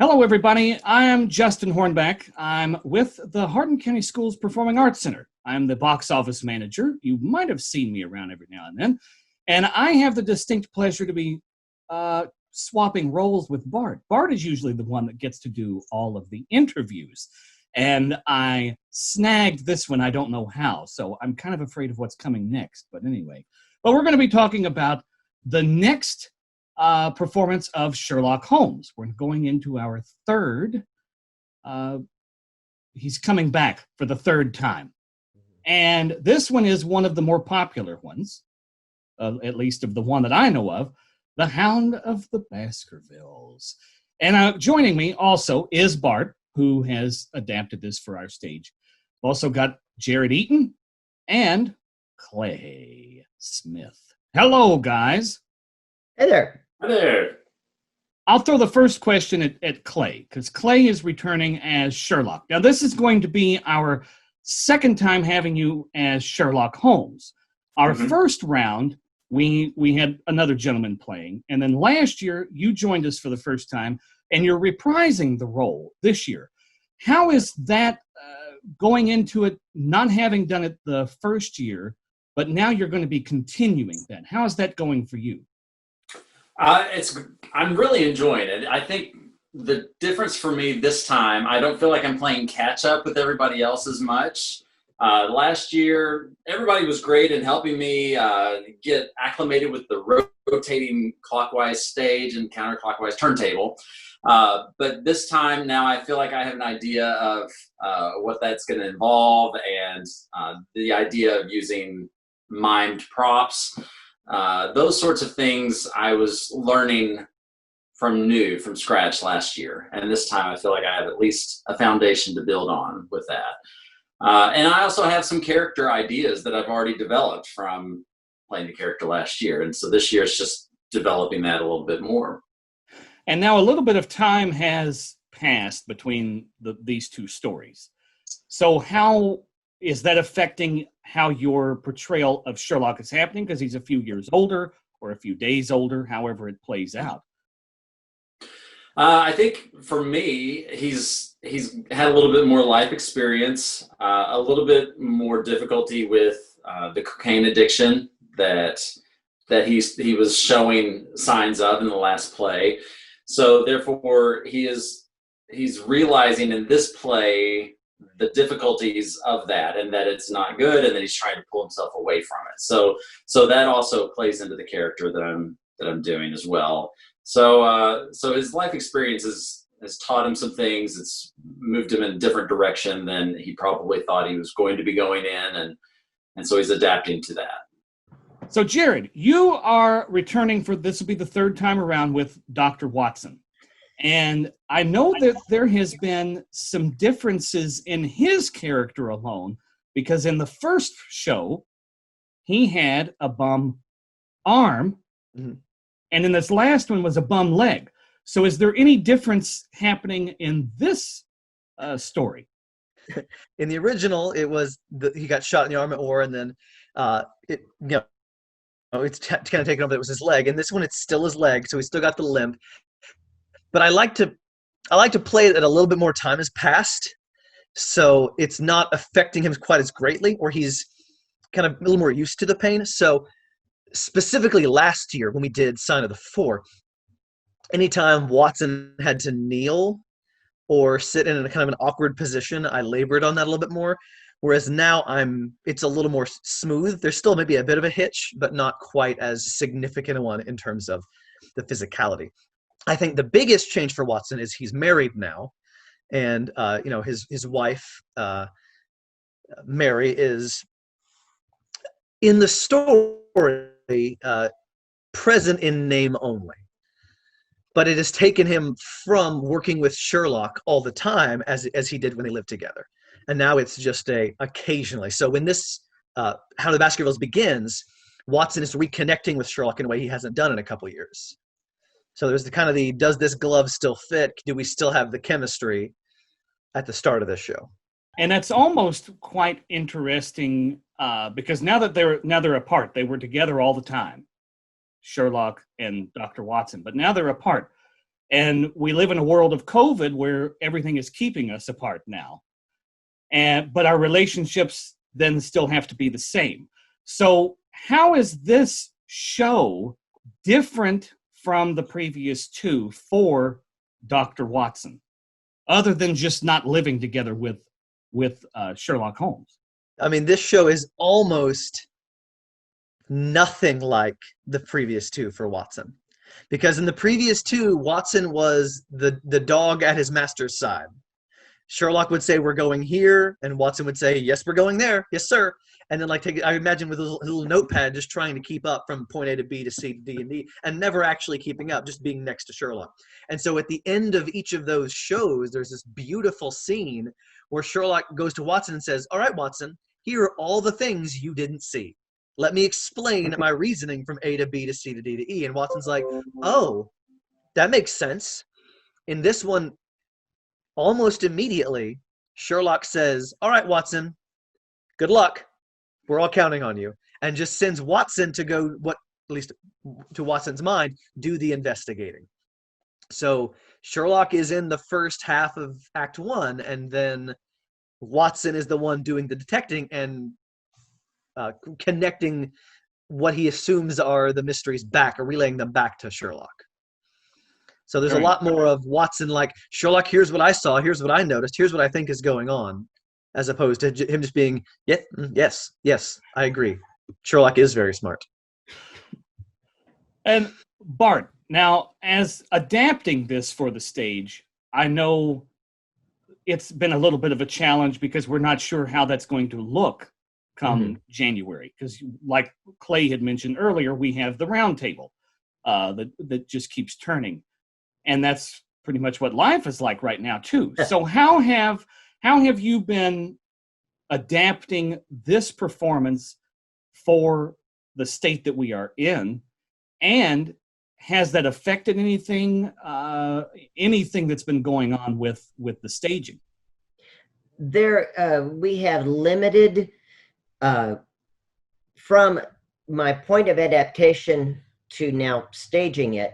Hello, everybody. I am Justin Hornback. I'm with the Hardin County Schools Performing Arts Center. I'm the box office manager. You might have seen me around every now and then. And I have the distinct pleasure to be swapping roles with Bart. Bart is usually the one that gets to do all of the interviews. And I snagged this one, I don't know how. So I'm kind of afraid of what's coming next. But anyway, we're going to be talking about the next performance of Sherlock Holmes. We're going into our third. He's coming back for the third time. And this one is one of the more popular ones, at least of the one that I know of, The Hound of the Baskervilles. And joining me also is Bart, who has adapted this for our stage. We've also got Jared Eaton and Clay Smith. Hello, guys. Hey there. Hi there. I'll throw the first question at Clay, because Clay is returning as Sherlock. Now, this is going to be our second time having you as Sherlock Holmes. Our first round, we had another gentleman playing, and then last year, you joined us for the first time, and you're reprising the role this year. How is that going into it, not having done it the first year, but now you're going to be continuing that? How is that going for you? I'm really enjoying it. I think the difference for me this time, I don't feel like I'm playing catch up with everybody else as much. Last year, everybody was great in helping me get acclimated with the rotating clockwise stage and counterclockwise turntable. But this time now I feel like I have an idea of what that's going to involve, and the idea of using mimed props. Those sorts of things I was learning from scratch last year. And this time I feel like I have at least a foundation to build on with that. And I also have some character ideas that I've already developed from playing the character last year. And so this year is just developing that a little bit more. And now a little bit of time has passed between these two stories. So how is that affecting how your portrayal of Sherlock is happening? Because he's a few years older or a few days older, however it plays out. I think for me, he's had a little bit more life experience, a little bit more difficulty with the cocaine addiction that he was showing signs of in the last play. So therefore, he's realizing in this play the difficulties of that, and that it's not good, and that he's trying to pull himself away from it. So that also plays into the character that I'm doing as well. So his life experience has taught him some things. It's moved him in a different direction than he probably thought he was going to be going in, and so he's adapting to that. So Jared, you are returning for this will be the third time around with Dr. Watson. And I know that there has been some differences in his character alone, because in the first show, he had a bum arm, and in this last one was a bum leg. So is there any difference happening in this story? In the original, it was he got shot in the arm at war, and then it's kind of taken over. It was his leg, and this one it's still his leg, so he's still got the limp. But I like to play it that a little bit more time has passed, so it's not affecting him quite as greatly, or he's kind of a little more used to the pain. So specifically last year when we did Sign of the Four, anytime Watson had to kneel or sit in a kind of an awkward position, I labored on that a little bit more. Whereas now it's a little more smooth. There's still maybe a bit of a hitch, but not quite as significant a one in terms of the physicality. I think the biggest change for Watson is he's married now, and his wife Mary is in the story present in name only, but it has taken him from working with Sherlock all the time as he did when they lived together, and now it's just occasionally. So when this Hound of the Baskervilles begins, Watson is reconnecting with Sherlock in a way he hasn't done in a couple years. So there's does this glove still fit? Do we still have the chemistry at the start of this show? And that's almost quite interesting because now they're apart. They were together all the time, Sherlock and Dr. Watson, but now they're apart. And we live in a world of COVID where everything is keeping us apart now. But our relationships then still have to be the same. So how is this show different from the previous two for Dr. Watson, other than just not living together with Sherlock Holmes? I mean, this show is almost nothing like the previous two for Watson. Because in the previous two, Watson was the dog at his master's side. Sherlock would say, we're going here, and Watson would say, yes, we're going there. Yes, sir. And then, like, I imagine with his little notepad just trying to keep up from point A to B to C to D and D, and never actually keeping up, just being next to Sherlock. And so at the end of each of those shows, there's this beautiful scene where Sherlock goes to Watson and says, all right, Watson, here are all the things you didn't see. Let me explain my reasoning from A to B to C to D to E. And Watson's like, oh, that makes sense. In this one, almost immediately, Sherlock says, all right, Watson, good luck. We're all counting on you. And just sends Watson to go, at least to Watson's mind, do the investigating. So Sherlock is in the first half of Act 1, and then Watson is the one doing the detecting and connecting what he assumes are the mysteries back, or relaying them back to Sherlock. So there's a lot more of Watson like, Sherlock, here's what I saw, here's what I noticed, here's what I think is going on, as opposed to him just being, yes, I agree. Sherlock is very smart. And Bart, now, as adapting this for the stage, I know it's been a little bit of a challenge because we're not sure how that's going to look come January. Because like Clay had mentioned earlier, we have the round table that just keeps turning. And that's pretty much what life is like right now, too. So how have you been adapting this performance for the state that we are in? And has that affected anything that's been going on with the staging? We have limited, from my point of adaptation to now staging it,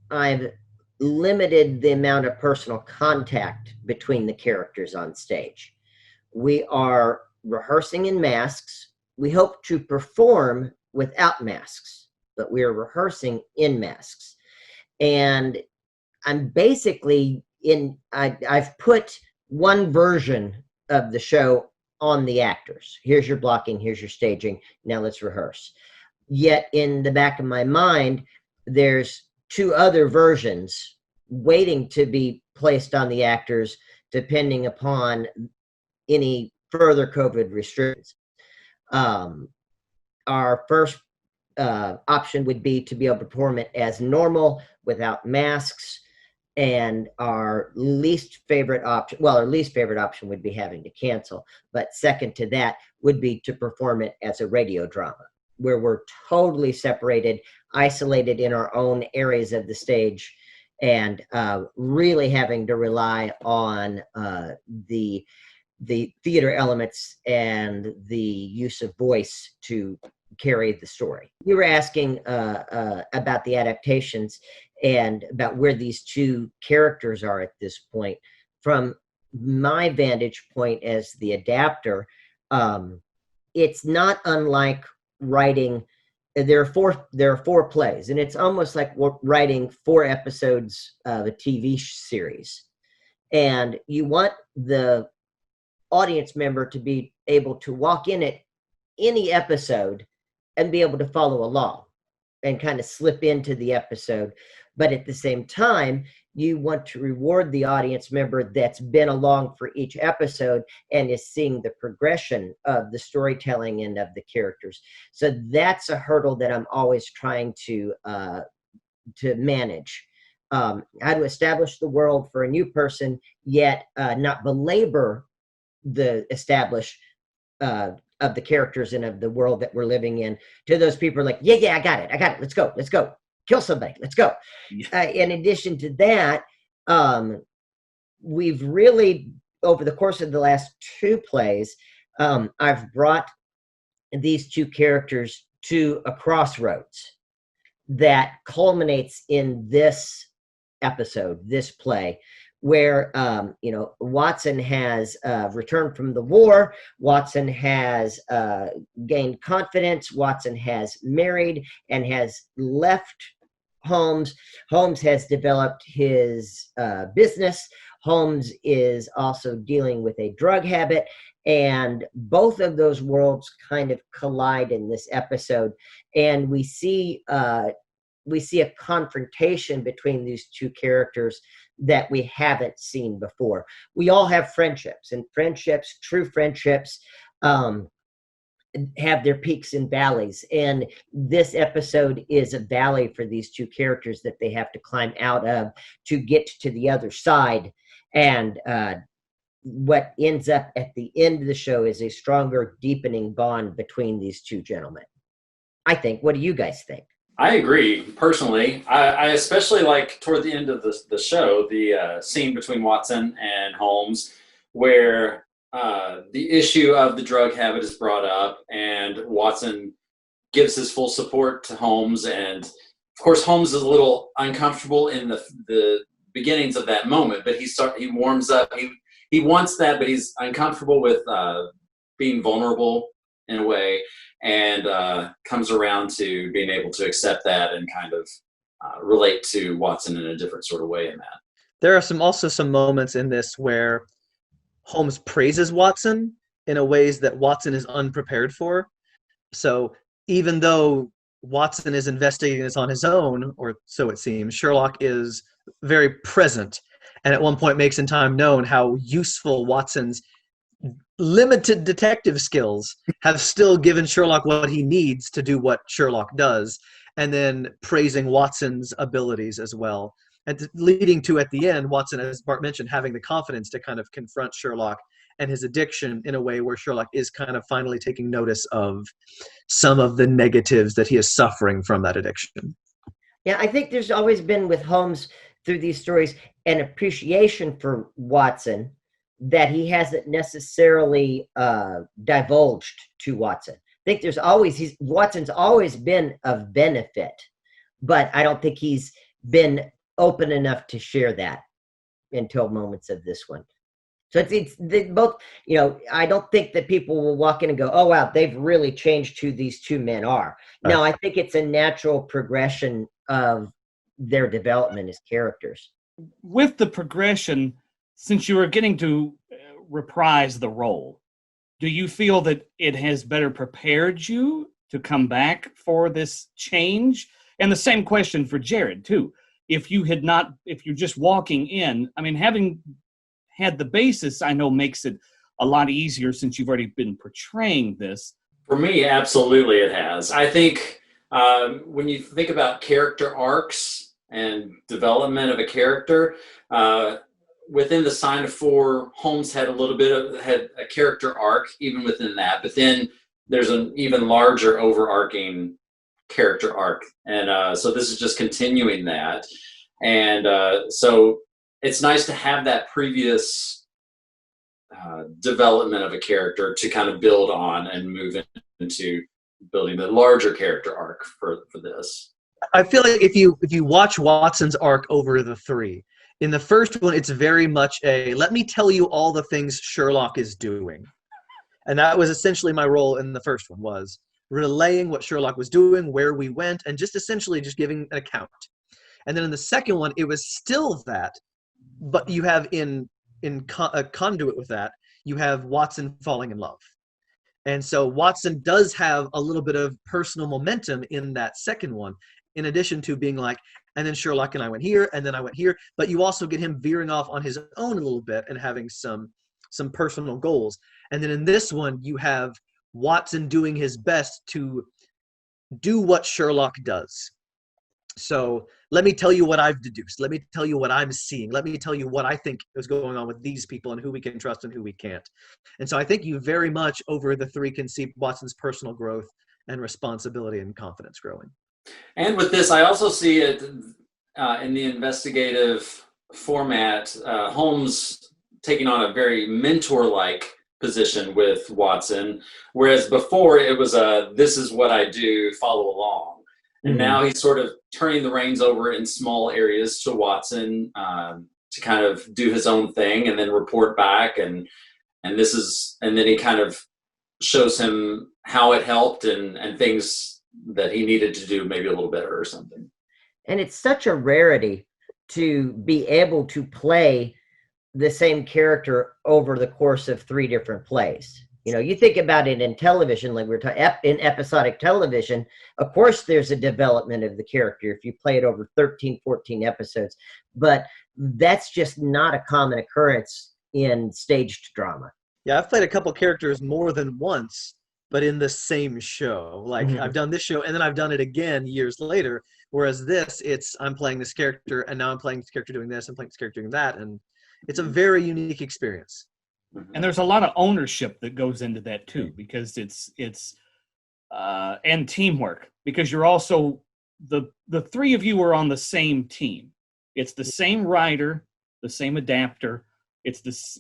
I've limited the amount of personal contact between the characters on stage. We are rehearsing in masks. We hope to perform without masks, but we are rehearsing in masks. And I'm basically I've put one version of the show on the actors. Here's your blocking, here's your staging, now let's rehearse. Yet in the back of my mind, there's two other versions waiting to be placed on the actors depending upon any further COVID restrictions. Our first option would be to be able to perform it as normal without masks, and our least favorite option would be having to cancel. But second to that would be to perform it as a radio drama, where we're totally separated, isolated in our own areas of the stage, and really having to rely on the theater elements and the use of voice to carry the story. You were asking about the adaptations and about where these two characters are at this point. From my vantage point as the adapter, it's not unlike writing. There are four plays, and it's almost like writing 4 episodes of a TV series. And you want the audience member to be able to walk in at any episode and be able to follow along and kind of slip into the episode. But at the same time, you want to reward the audience member that's been along for each episode and is seeing the progression of the storytelling and of the characters. So that's a hurdle that I'm always trying to manage. How to establish the world for a new person, yet not belabor the establish of the characters and of the world that we're living in. To those people are like, yeah, I got it. Let's go. Kill somebody. Let's go. In addition to that, we've really, over the course of the last 2 plays, I've brought these 2 characters to a crossroads that culminates in this episode, this play, where Watson has returned from the war. Watson has gained confidence. Watson has married and has left Holmes. Holmes has developed his business. Holmes is also dealing with a drug habit, and both of those worlds kind of collide in this episode, and we see a confrontation between these two characters that we haven't seen before. We all have friendships, and friendships, true friendships, have their peaks and valleys. And this episode is a valley for these two characters that they have to climb out of to get to the other side. And what ends up at the end of the show is a stronger, deepening bond between these two gentlemen, I think. What do you guys think? I agree, personally. I especially like toward the end of the show, the scene between Watson and Holmes, where the issue of the drug habit is brought up, and Watson gives his full support to Holmes. And of course, Holmes is a little uncomfortable in the beginnings of that moment, but he warms up. He wants that, but he's uncomfortable with being vulnerable in a way, and comes around to being able to accept that and kind of relate to Watson in a different sort of way in that. There are also some moments in this where Holmes praises Watson in a ways that Watson is unprepared for. So even though Watson is investigating this on his own, or so it seems, Sherlock is very present, and at one point makes in time known how useful Watson's limited detective skills have still given Sherlock what he needs to do what Sherlock does, and then praising Watson's abilities as well. And leading to, at the end, Watson, as Bart mentioned, having the confidence to kind of confront Sherlock and his addiction in a way where Sherlock is kind of finally taking notice of some of the negatives that he is suffering from that addiction. Yeah, I think there's always been with Holmes through these stories an appreciation for Watson that he hasn't necessarily divulged to Watson. I think Watson's always been of benefit, but I don't think he's been open enough to share that until moments of this one. So they both, I don't think that people will walk in and go, oh, wow, they've really changed who these two men are. No, I think it's a natural progression of their development as characters. With the progression, since you are getting to reprise the role, do you feel that it has better prepared you to come back for this change? And the same question for Jared, too. If you're just walking in, I mean, having had the basis, I know makes it a lot easier since you've already been portraying this. For me, absolutely it has. I think when you think about character arcs and development of a character, within the Sign of Four, Holmes had a character arc even within that, but then there's an even larger overarching character arc, and so this is just continuing that, and so it's nice to have that previous development of a character to kind of build on and move into building the larger character arc for this. I feel like if you watch Watson's arc over the three, in the first one, it's very much let me tell you all the things Sherlock is doing. And that was essentially my role in the first one, was relaying what Sherlock was doing, where we went, and just essentially just giving an account. And then in the second one, it was still that, but you have in a conduit with that, you have Watson falling in love. And so Watson does have a little bit of personal momentum in that second one, in addition to being like, and then Sherlock and I went here, and then I went here. But you also get him veering off on his own a little bit and having some personal goals. And then in this one, you have Watson doing his best to do what Sherlock does. So let me tell you what I've deduced. Let me tell you what I'm seeing. Let me tell you what I think is going on with these people and who we can trust and who we can't. And so I think you very much over the three can see Watson's personal growth and responsibility and confidence growing. And with this, I also see it in the investigative format, Holmes taking on a very mentor-like position with Watson, whereas before it was this is what I do, follow along. And now he's sort of turning the reins over in small areas to Watson to kind of do his own thing and then report back. And then he kind of shows him how it helped and things that he needed to do maybe a little better or something. And it's such a rarity to be able to play the same character over the course of 3 different plays. You know, you think about it in television, like we're talking in episodic television, of course there's a development of the character if you play it over 13, 14 episodes, but that's just not a common occurrence in staged drama. Yeah, I've played a couple characters more than once, but in the same show. Like I've done this show and then I've done it again years later, whereas this, I'm playing this character and now I'm playing this character doing this, I'm playing this character doing that, and it's a very unique experience. And there's a lot of ownership that goes into that too, because it's and teamwork, because you're also the 3 of you are on the same team. It's the same writer, the same adapter. It's this,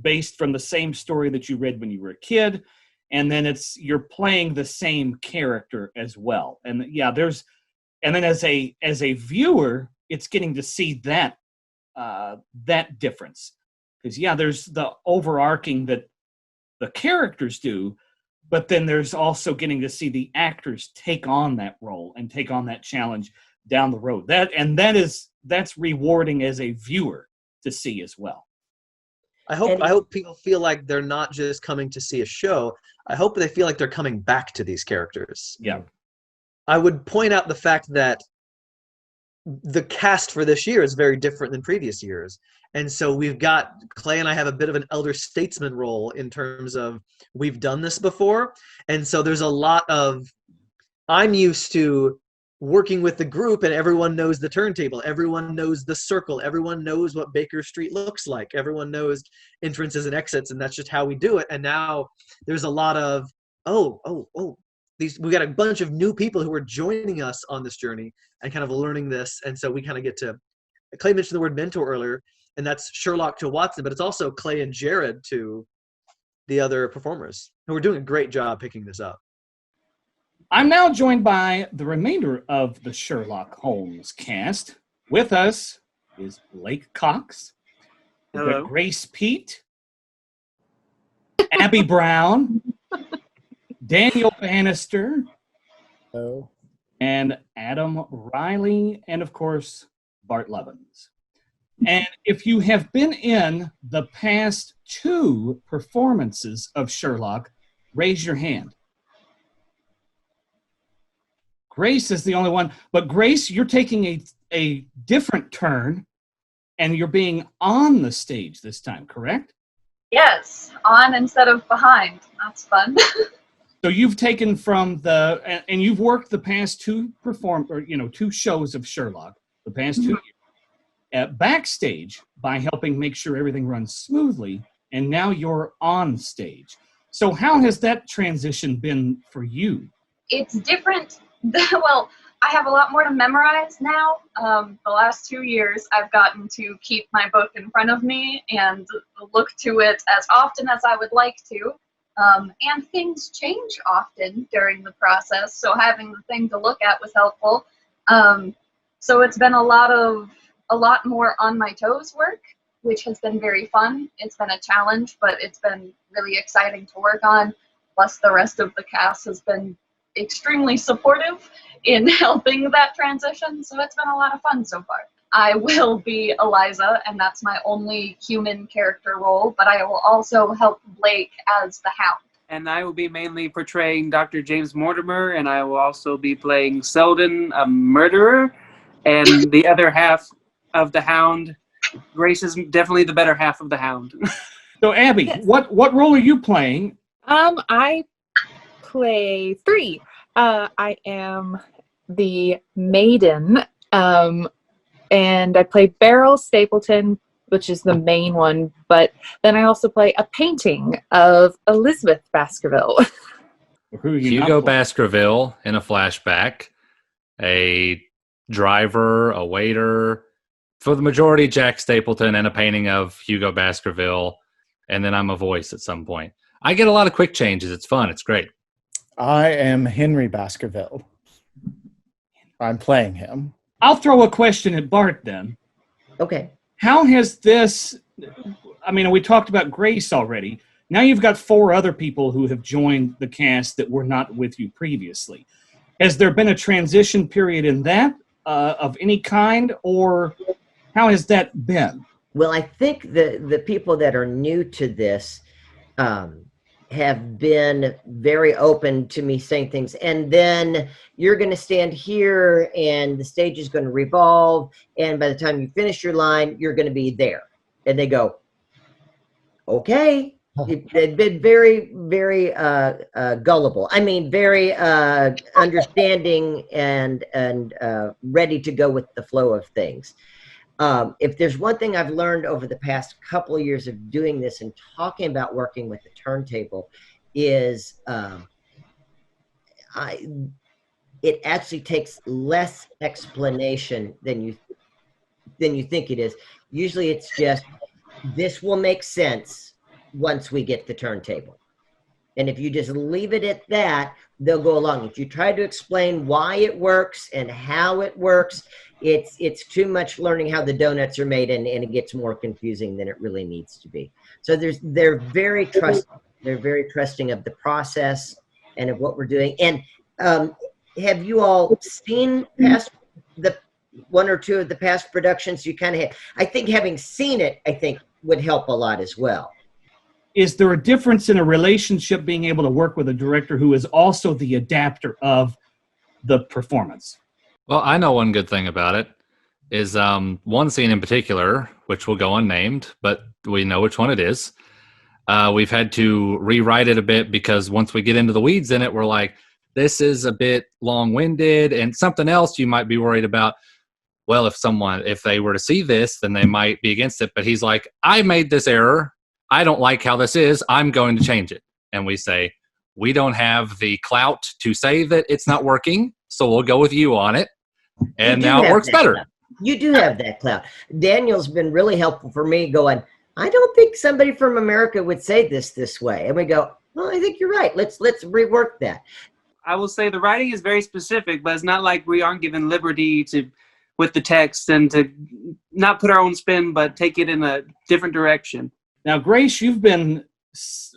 based from the same story that you read when you were a kid, and then you're playing the same character as well. And yeah, and then as a viewer, it's getting to see that difference. Because, yeah, there's the overarching that the characters do, but then there's also getting to see the actors take on that role and take on that challenge down the road. That's rewarding as a viewer to see as well. I hope people feel like they're not just coming to see a show. I hope they feel like they're coming back to these characters. Yeah. I would point out the fact that the cast for this year is very different than previous years. And so we've got, Clay and I have a bit of an elder statesman role in terms of we've done this before. And so there's a lot of, I'm used to working with the group and everyone knows the turntable, everyone knows the circle, everyone knows what Baker Street looks like, everyone knows entrances and exits, and that's just how we do it. And now there's a lot of, we got a bunch of new people who are joining us on this journey and kind of learning this. And so we kind of get to, Clay mentioned the word mentor earlier, and that's Sherlock to Watson, but it's also Clay and Jared to the other performers who are doing a great job picking this up. I'm now joined by the remainder of the Sherlock Holmes cast. With us is Blake Cox, Hello. Grace Pete, Abby Brown, Daniel Bannister, Hello. and Adam Riley, and of course, Bart Levins. And if you have been in the past 2 performances of Sherlock, raise your hand. Grace is the only one. But Grace, you're taking a different turn, and you're being on the stage this time, correct? Yes, on instead of behind. That's fun. So you've taken from and you've worked the past 2 2 shows of Sherlock, the past 2 years, backstage by helping make sure everything runs smoothly, and now you're on stage. So how has that transition been for you? It's different. Well, I have a lot more to memorize now. The last 2 years, I've gotten to keep my book in front of me and look to it as often as I would like to. And things change often during the process, so having the thing to look at was helpful. So it's been a lot more on my toes work, which has been very fun. It's been a challenge, but it's been really exciting to work on. Plus, the rest of the cast has been extremely supportive in helping that transition, so it's been a lot of fun so far. I will be Eliza, and that's my only human character role, but I will also help Blake as the Hound. And I will be mainly portraying Dr. James Mortimer, and I will also be playing Selden, a murderer, and the other half of the Hound. Grace is definitely the better half of the Hound. So Abby, Yes. what role are you playing? I play 3. I am the maiden, and I play Beryl Stapleton, which is the main one, but then I also play a painting of Elizabeth Baskerville. Who are you Hugo not playing? Baskerville in a flashback, a driver, a waiter, for the majority Jack Stapleton, and a painting of Hugo Baskerville, and then I'm a voice at some point. I get a lot of quick changes. It's fun. It's great. I am Henry Baskerville. I'm playing him. I'll throw a question at Bart then. Okay. How has this, I mean, we talked about Grace already. Now you've got 4 other people who have joined the cast that were not with you previously. Has there been a transition period in that of any kind, or how has that been? Well, I think the people that are new to this have been very open to me saying things. And then you're going to stand here and the stage is going to revolve. And by the time you finish your line, you're going to be there. And they go, okay. They've been very, very gullible. I mean, very understanding and ready to go with the flow of things. If there's one thing I've learned over the past couple of years of doing this and talking about working with the turntable is it actually takes less explanation than you think it is. Usually it's just, this will make sense once we get the turntable. And if you just leave it at that, they'll go along. If you try to explain why it works and how it works, it's too much learning how the donuts are made, and it gets more confusing than it really needs to be. So they're very trusting. They're very trusting of the process and of what we're doing. And have you all seen past the 1 or 2 of the past productions? You kind of have, I think having seen it, I think would help a lot as well. Is there a difference in a relationship being able to work with a director who is also the adapter of the performance? Well, I know one good thing about it is one scene in particular, which will go unnamed, but we know which one it is. We've had to rewrite it a bit because once we get into the weeds in it, we're like, this is a bit long-winded, and something else you might be worried about. Well, if they were to see this, then they might be against it. But he's like, I made this error. I don't like how this is. I'm going to change it. And we say, we don't have the clout to say that it's not working, so we'll go with you on it. And now it works better. Clout. You do have that clout. Daniel's been really helpful for me going, I don't think somebody from America would say this way. And we go, well, I think you're right. Let's rework that. I will say the writing is very specific, but it's not like we aren't given liberty with the text and to not put our own spin, but take it in a different direction. Now, Grace, you've been,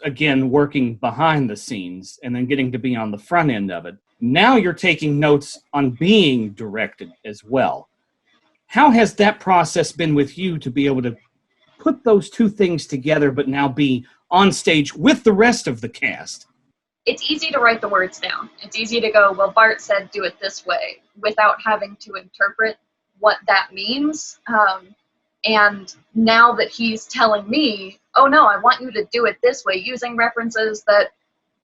again, working behind the scenes and then getting to be on the front end of it. Now you're taking notes on being directed as well. How has that process been with you to be able to put those two things together but now be on stage with the rest of the cast? It's easy to write the words down. It's easy to go, well, Bart said do it this way, without having to interpret what that means. And now that he's telling me, oh no, I want you to do it this way, using references that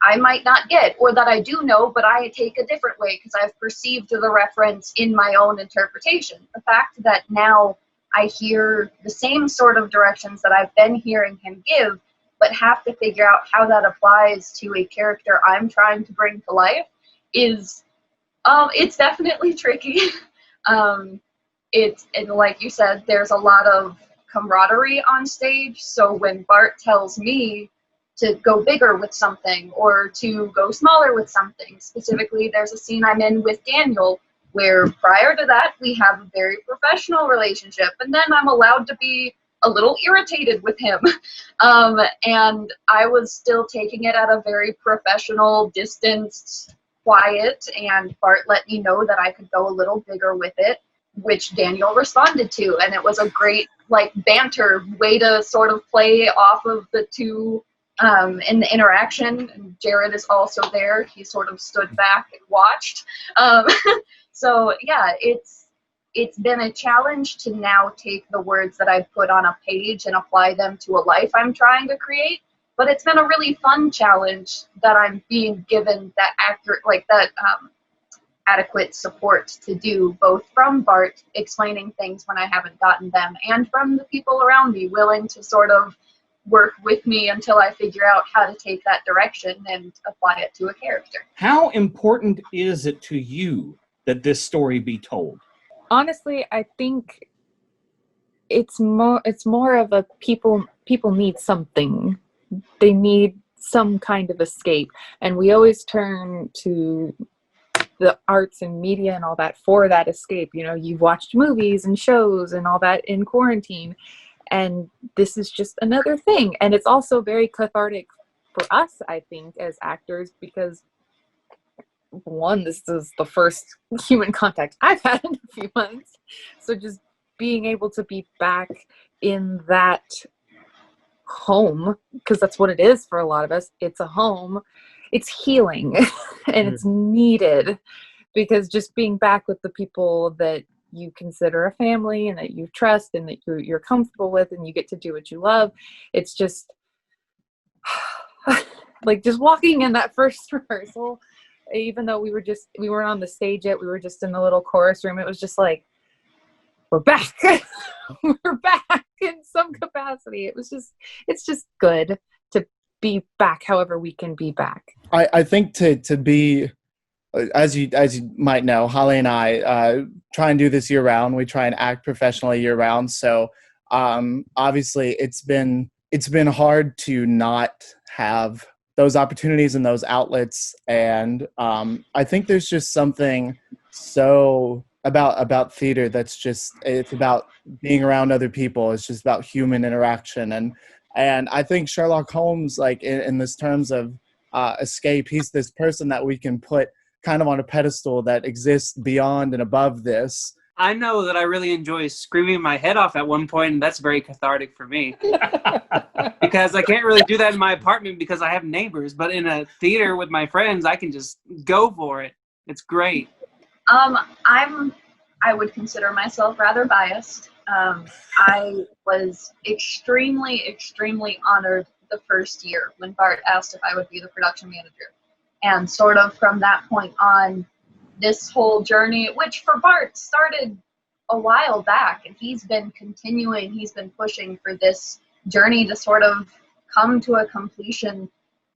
I might not get, or that I do know, but I take a different way because I've perceived the reference in my own interpretation. The fact that now I hear the same sort of directions that I've been hearing him give, but have to figure out how that applies to a character I'm trying to bring to life is, it's definitely tricky. And like you said, there's a lot of camaraderie on stage. So when Bart tells me to go bigger with something or to go smaller with something, specifically, there's a scene I'm in with Daniel where prior to that, we have a very professional relationship. And then I'm allowed to be a little irritated with him. And I was still taking it at a very professional, distanced, quiet, and Bart let me know that I could go a little bigger with it, which Daniel responded to. And it was a great, banter way to sort of play off of the two in the interaction. And Jared is also there. He sort of stood back and watched. So yeah, it's been a challenge to now take the words that I put on a page and apply them to a life I'm trying to create. But it's been a really fun challenge that I'm being given that adequate support to do, both from Bart explaining things when I haven't gotten them, and from the people around me willing to sort of work with me until I figure out how to take that direction and apply it to a character. How important is it to you that this story be told? Honestly, I think it's more of a people need something. They need some kind of escape, and we always turn to the arts and media and all that for that escape. You know, you've watched movies and shows and all that in quarantine, and this is just another thing. And it's also very cathartic for us, I think, as actors, because one, this is the first human contact I've had in a few months. So just being able to be back in that home, because that's what it is for a lot of us. It's a home. It's healing and it's needed, because just being back with the people that you consider a family and that you trust and that you're comfortable with, and you get to do what you love. It's just like just walking in that first rehearsal, even though we weren't on the stage yet, we were just in the little chorus room. It was just like, we're back. We're back in some capacity. It's just good to be back however we can be back. I think to be, as you might know, Holly and I try and do this year round. We try and act professionally year round. So obviously it's been hard to not have those opportunities and those outlets. And I think there's just something so about theater it's about being around other people. It's just about human interaction. And I think Sherlock Holmes, like in this terms of escape, he's this person that we can put kind of on a pedestal that exists beyond and above this. I know that I really enjoy screaming my head off at one point, and that's very cathartic for me. Because I can't really do that in my apartment because I have neighbors, but in a theater with my friends, I can just go for it. It's great. I would consider myself rather biased. I was extremely, extremely honored the first year when Bart asked if I would be the production manager. And sort of from that point on, this whole journey, which for Bart started a while back, and he's been continuing, he's been pushing for this journey to sort of come to a completion.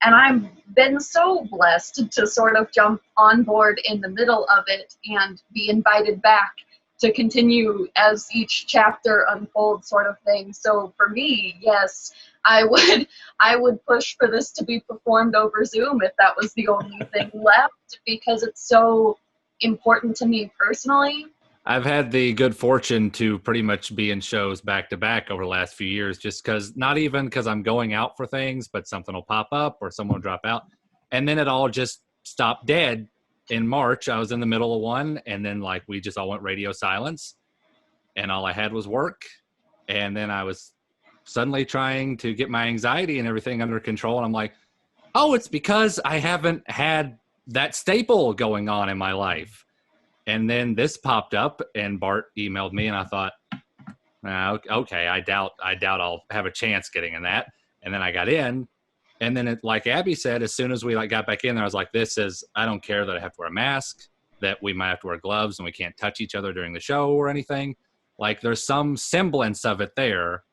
And I've been so blessed to sort of jump on board in the middle of it and be invited back to continue as each chapter unfolds, sort of thing. So for me, yes, I would push for this to be performed over Zoom if that was the only thing left, because it's so important to me personally. I've had the good fortune to pretty much be in shows back to back over the last few years, just because, not even because I'm going out for things, but something will pop up or someone will drop out. And then it all just stopped dead in March. I was in the middle of one, and then like we just all went radio silence, and all I had was work. And then I was suddenly trying to get my anxiety and everything under control. And I'm like, oh, it's because I haven't had that staple going on in my life. And then this popped up, and Bart emailed me, and I thought, okay, I doubt I'll have a chance getting in that. And then I got in, and then like Abby said, as soon as we got back in there, I was like, I don't care that I have to wear a mask, that we might have to wear gloves, and we can't touch each other during the show or anything. Like there's some semblance of it there.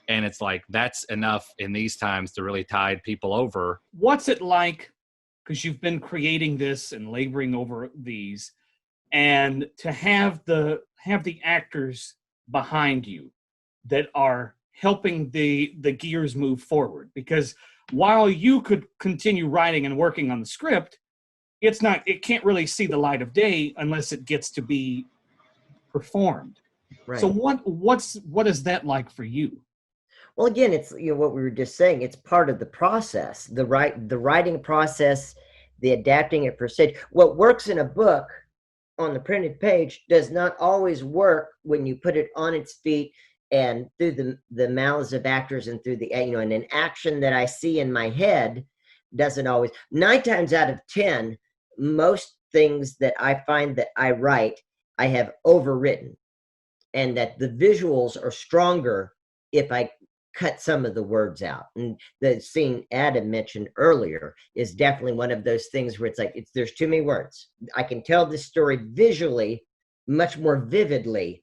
And it's like, that's enough in these times to really tide people over. What's it like, because you've been creating this and laboring over these, and to have the actors behind you that are helping the gears move forward? Because while you could continue writing and working on the script, it can't really see the light of day unless it gets to be performed. Right. So what is that like for you? Well, again, it's what we were just saying. It's part of the process, the writing process, the adapting it per se. What works in a book on the printed page does not always work when you put it on its feet and through the mouths of actors and through and an action that I see in my head doesn't always. 9 times out of 10, most things that I find that I write, I have overwritten, and that the visuals are stronger if I cut some of the words out. And the scene Adam mentioned earlier is definitely one of those things where it's like, there's too many words. I can tell this story visually much more vividly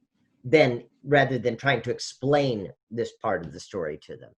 rather than trying to explain this part of the story to them.